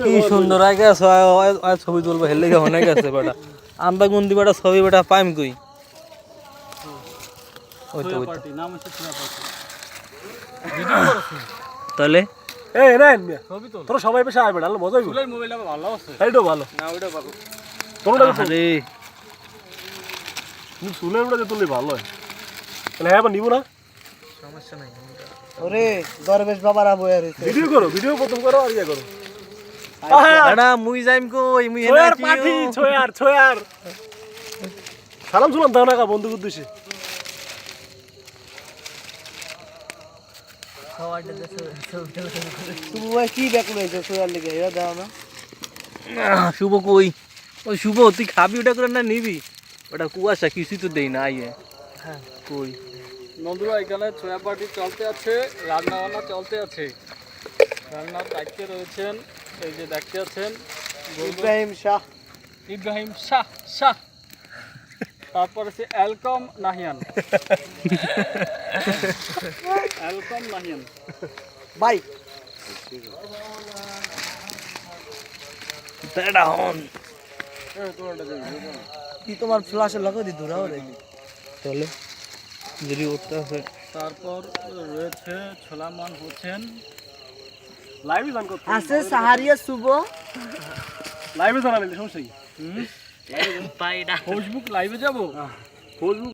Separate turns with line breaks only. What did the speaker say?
কি সুন্দর আগে ছবি তুলবো হেলে অনেক আছে বেটা আমরা গুন্দি বেটা ছবি বেটা পাইম কই তাহলে
তোরা সবাই পেশা আয় বেটা মজা হইব মোবাইলটা ভালো আছে এইটাও ভালো না ওইটা ভালো তোরটা আরে তুমি চুলের ওটা তুললে ভালো হয় তাহলে হ্যাঁ নিব না
সমস্যা নাই
ওরে দরবেশ বাবারা বইয়া রইছে
ভিডিও প্রথম করো আর ইয়া করো
বেটা মুই যাইম কই মুই এনা কি
পাঠি ছয়ার সালাম সালাম দাও না কা বন্ধু উদ্দেশ্যে
শুভ ভাই কি ব্যাকুল হয়েছে সোয়ার লেগে এরা দাও না
শুভ কই ওই শুভ তুই খাবি ওটা করে না নিবি ওটা কুয়াশা কিছুই তো দেই না আইয়ে হ্যাঁ কই
বন্ধুরা এখানে ছোয়া পার্টি চলতে আছে রান্না বান্না চলতে আছে রান্নার দায়িত্বে রয়েছেন এই যে দেখতে আছেন ইব্রাহিম শাহ তারপর আছে অ্যালকম নাহিয়ান
ভাই
বেটা হন
কি তোমার ফ্ল্যাশে লাগা দি দূরা ওরে
তাহলে যদি উঠতে আছে
তারপর রয়েছে ছোলামান হোসেন
লাইভে জান করতে
আছে সাহারিয়া শুভ
লাইভে জানালে সমস্যা কি
পাইডা
ফেসবুক লাইভে যাব
ফেসবুক